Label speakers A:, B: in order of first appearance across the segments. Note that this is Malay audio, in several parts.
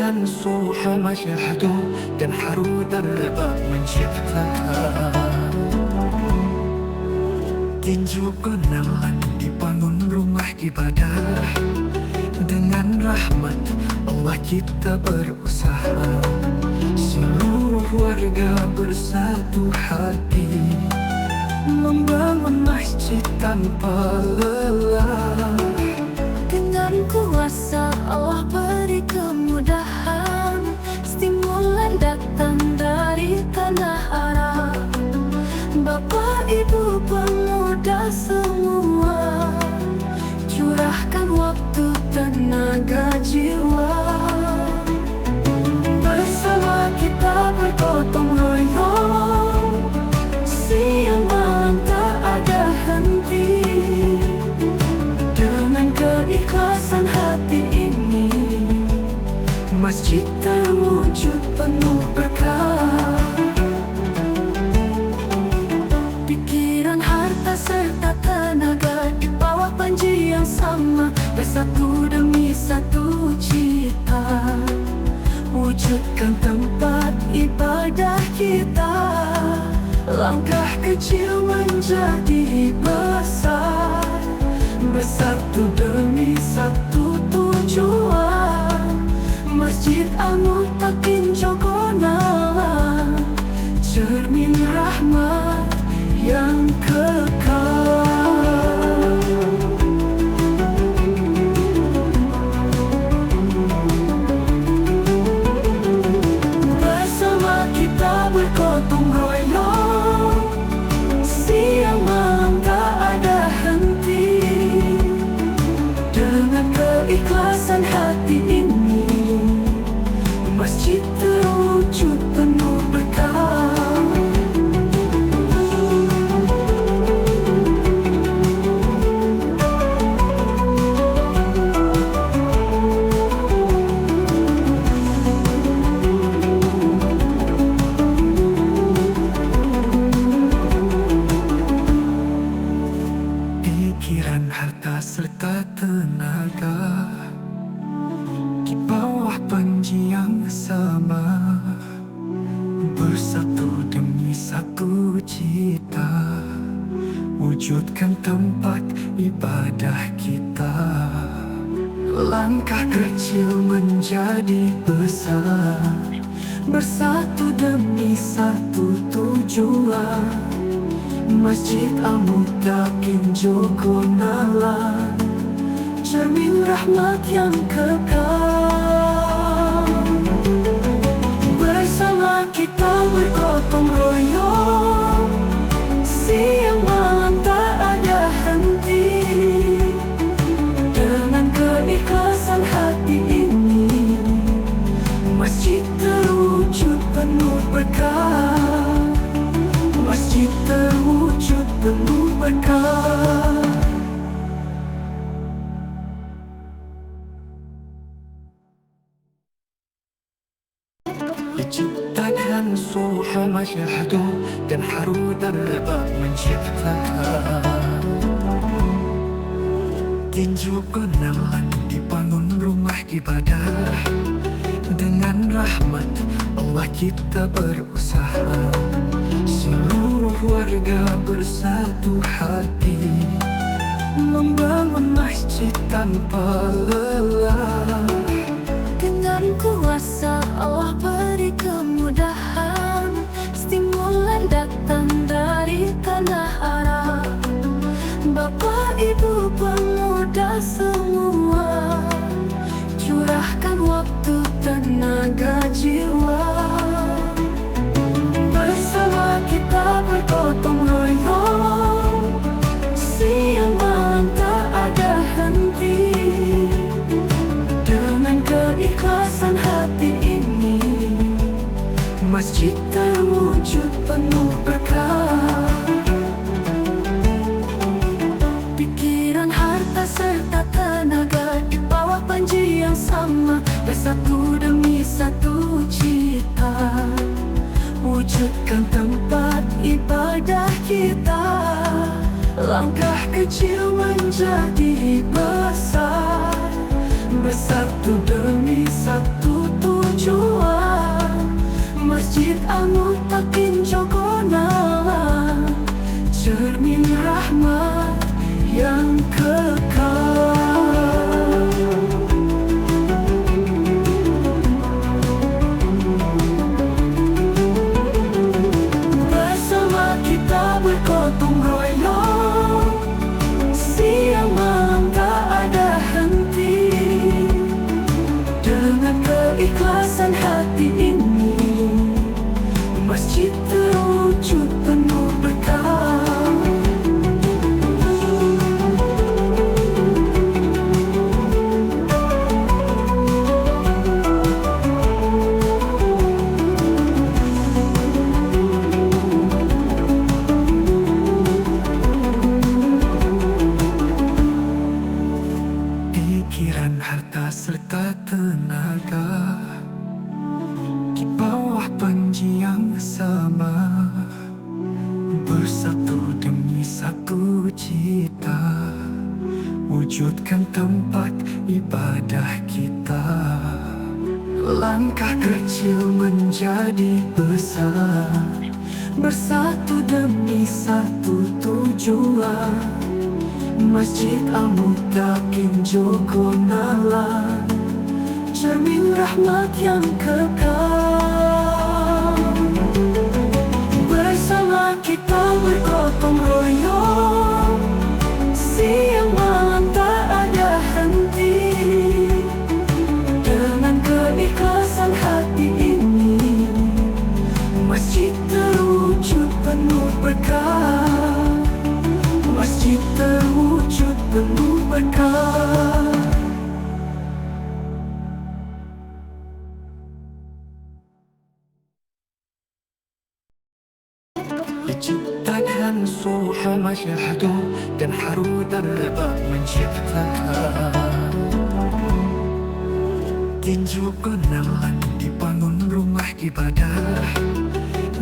A: dan suha masyahdu dan haru darba menciptakan tinju kenalan dibangun rumah ibadah. Dengan rahmat Allah kita berusaha, seluruh warga bersatu hati membangun masjid tanpa lelah.
B: Dengan kuasa Allah beri kemudahan, stimulan datang dari tanah Arab. Bapak, Ibu, pemuda semua, curahkan waktu, tenaga, jiwa. Bersama kita bergotong royong, siang malam tak ada henti. Dengan keikhlasan hati ini, masjid terwujud penuh berkah. Pikiran, harta, serta tenaga di bawah panji yang sama, bersatu demi satu cita, wujudkan tempat ibadah kita. Langkah kecil menjadi besar, bersatu demi satu tujuan. Masjid Al-Muttaqin Jogonalan, cermin rahmat yang kekal. Bersama kita bergotong royong, siang malam tak ada henti. Dengan keikhlasan hati ini, masjid terwujud penuh berkah.
A: Pikiran, harta, serta tenaga di bawah panji yang sama, bersatu demi satu cita, wujudkan tempat ibadah kita. Langkah kecil menjadi besar, bersatu demi satu tujuan. Masjid Al-Muttaqin Jogonalan, cermin rahmat yang kekal. Bersama kita bergotong royong, siang malam tak ada henti. Dengan keikhlasan hati ini, masjid terwujud penuh berkah. Masjid terwujud penuh berkah. Diciptakan suha masyahdu dan haru darba menciptakan tinju kenalan dibangun rumah ibadah. Dengan rahmat Allah kita berusaha, seluruh warga bersatu hati membangun masjid tanpa lelah.
B: Dengan kuasa Allah beri kemudahan, stimulan datang dari tanah Arab. Bapak, Ibu, pemuda semua, curahkan waktu, tenaga, jiwa. Bersama kita bergotong royong, siang malam tak ada henti. Dengan keikhlasan hati ini, masjid terwujud penuh berkah. Pikiran, harta, serta tenaga di bawah panji yang sama, bersatu demi satu cita, wujudkan tempat ibadah kita. Langkah kecil menjadi besar, bersatu demi satu tujuan. keikhlasan hati ini, masjid terwujud penuh berkah.
A: Pikiran, harta serta tenaga di bawah panji yang sama, bersatu demi satu cita, wujudkan tempat ibadah kita. Langkah kecil menjadi besar, bersatu demi satu tujuan. Masjid Al-Muttaqin Jogonala, cermin rahmat yang kekal. Bersama kita bergotong royong, siang malam tak ada henti. Dengan keikhlasan hati ini, masjid terwujud penuh berkah. Masjid terwujud penuh berkah. Diciptakan suha masyahdu dan haru terbang menciptakan. Tinju kenalan dibangun rumah ibadah.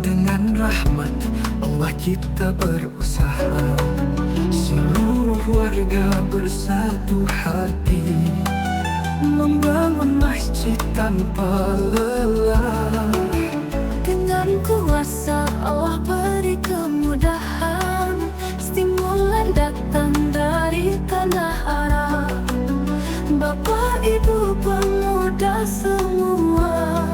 A: Dengan rahmat Allah kita berusaha, seluruh warga bersatu hati, membangun masjid tanpa lelah.
B: Dengan kuasa Allah beri kemudahan, stimulan datang dari tanah Arab. Bapak, Ibu, pemuda semua,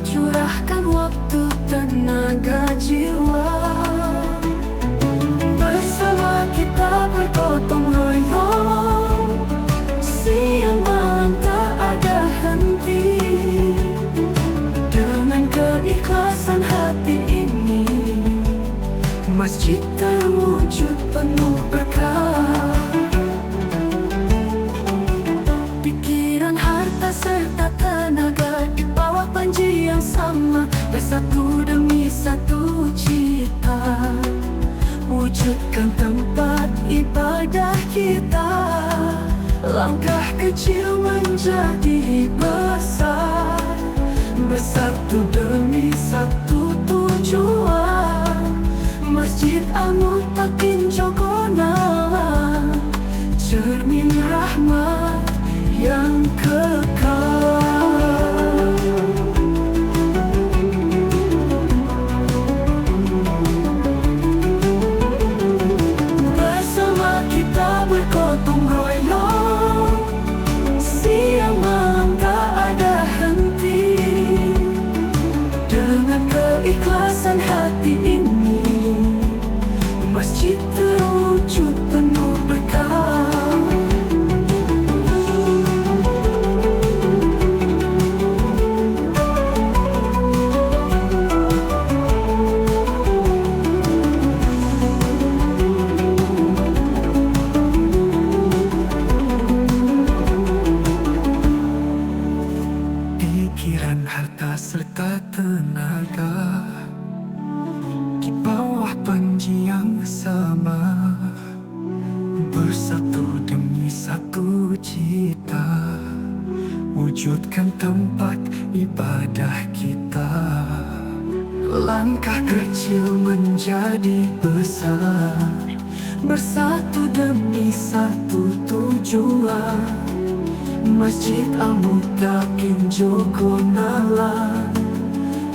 B: curahkan waktu, tenaga, jiwa. Bersama kita bergotong royong, siang malam tak ada henti. Dengan keikhlasan hati ini, masjid terwujud penuh berkah. Pikiran, harta serta tenaga di bawah panji yang sama, bersatu demi satu cita, wujudkan tempat ibadah kita. Langkah kecil menjadi besar, bersatu demi satu tujuan. Masjid Al-Muttaqin Jogonala, cermin rahmat yang kekal. Bersama kita bergotong royong, siang malam tak ada henti. Dengan keikhlasan hati ini, masjid terwujud penuh berkah.
A: Pikiran, harta serta tenaga di bawah panji yang sama, bersatu demi satu cita, wujudkan tempat ibadah kita. Langkah kecil menjadi besar, bersatu demi satu tujuan. Masjid Al-Muttaqin Jogonala,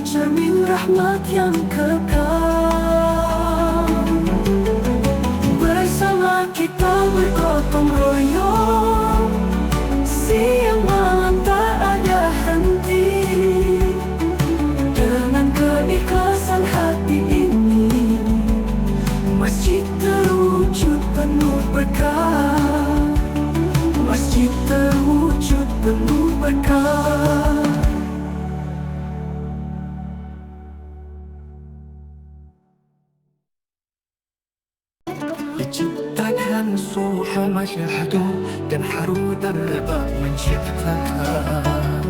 A: cermin rahmat yang kekal. Bersama kita bergotong royong, siang malam tak ada henti. Dengan keikhlasan hati ini, masjid terwujud penuh berkah. Masjid terwujud penuh berkah. masyarakat dan haru dapat menciptakan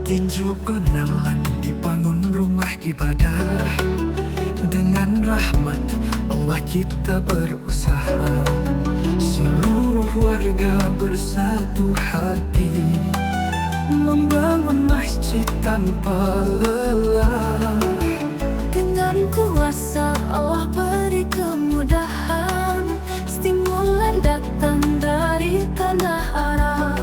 A: tinju kenalan dibangun rumah ibadah. Dengan rahmat Allah kita berusaha, seluruh warga bersatu hati membangun masjid tanpa lelah.
B: Dengan kuasa Allah beri kemudahan, stimulan datang dari tanah Arab.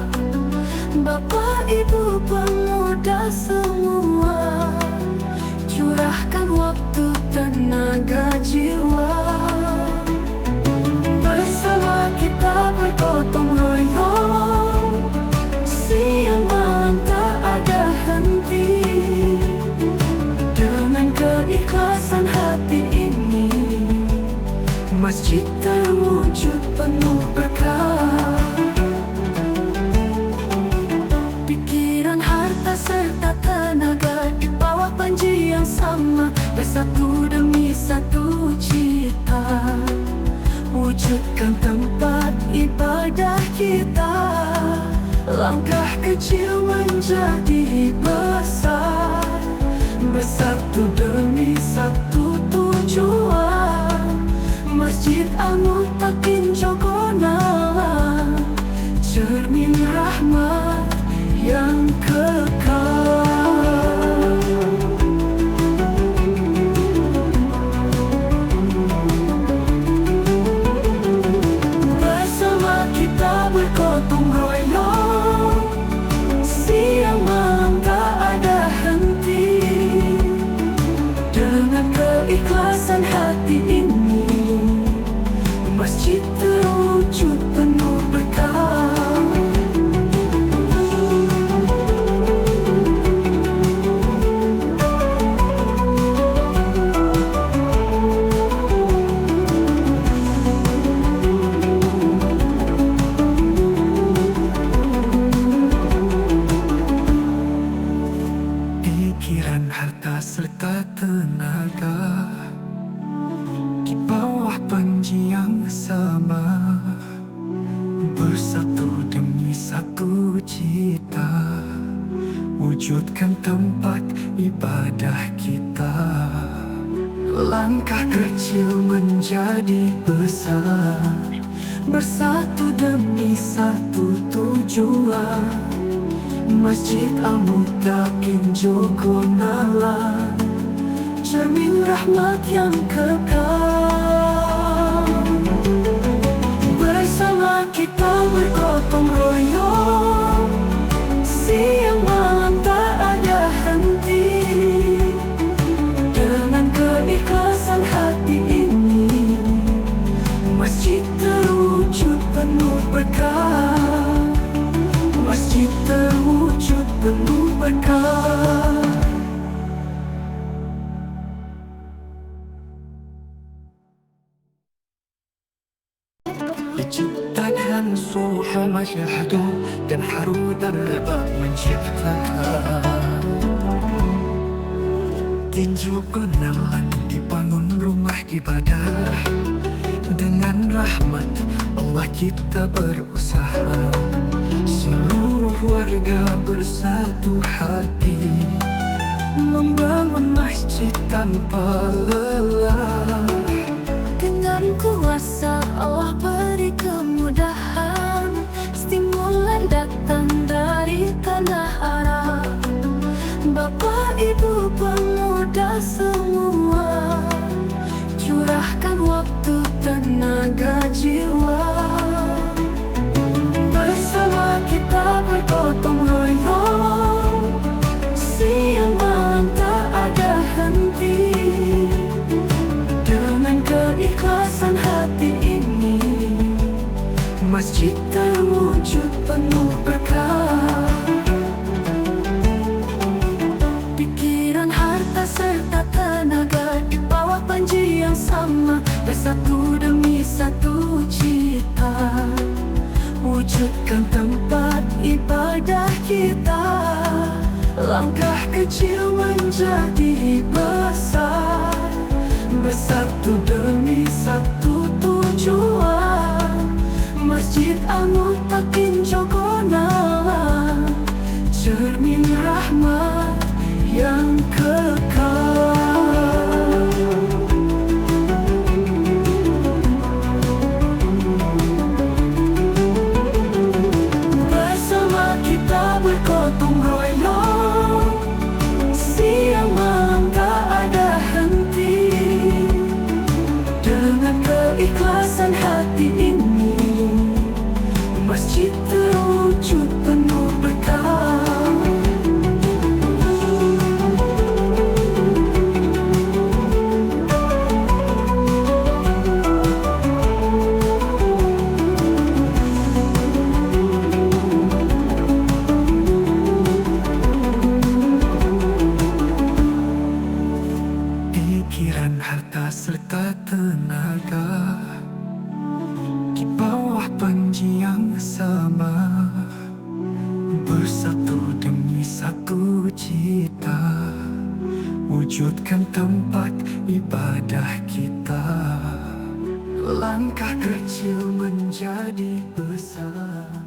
B: Bapak, Ibu, pemuda semua, curahkan waktu, tenaga, jiwa. Bersama kita bergotong royong, siang malam tak ada henti. Dengan keikhlasan hati ini, masjid terwujud penuh berkah. Pikiran, harta, serta tenaga di bawah panji yang sama, bersatu demi satu cita, wujudkan tempat ibadah kita. Langkah kecil menjadi besar, bersatu demi satu tujuan. Masjid Al-Muttaqin Jogonalan, cermin rahmat yang kekal. Bersama kita bergotong royong, siang malam tak ada henti. Dengan keikhlasan hati ini, masjid terwujud penuh berkah. Pikiran, harta, serta tenaga di bawah panji yang sama, bersatu demi satu cita, wujudkan tempat ibadah kita. Langkah kecil menjadi besar, bersatu demi satu tujuan. Masjid Al-Muttaqin Jogonalan, cermin rahmat yang kekal. Bersama kita bergotong royong, siang malam tak ada henti. Dengan keikhlasan hati ini, masjid terwujud penuh berkah. Masjid terwujud penuh berkah. Diciptakan suha masyarakat dan haru dapat menciptakan tinju kenalan dibangun rumah ibadah. Dengan rahmat Allah kita berusaha, seluruh warga bersatu hati membangun masjid tanpa lelah. Dengan kuasa Allah beri kemudahan, stimulan datang dari tanah Arab. Bapak, Ibu, pemuda semua, curahkan waktu, tenaga, jiwa. Bersama kita bergotong royong, siang malam tak ada henti. Dengan keikhlasan hati ini, masjid terwujud penuh berkah. Pikiran, harta, serta tenaga di bawah panji yang sama, bersatu demi satu cita, wujudkan tempat ibadah kita. Langkah kecil menjadi besar, bersatu demi satu tujuan. rahmat yang kekal. Bersama kita bergotong royong, siang malam tak ada henti. Dengan keikhlasan hati ini, masjid terwujud penuh berkah.
A: Pikiran, harta serta tenaga di bawah panji yang sama, bersatu demi satu cita, wujudkan tempat ibadah kita. Langkah kecil menjadi besar.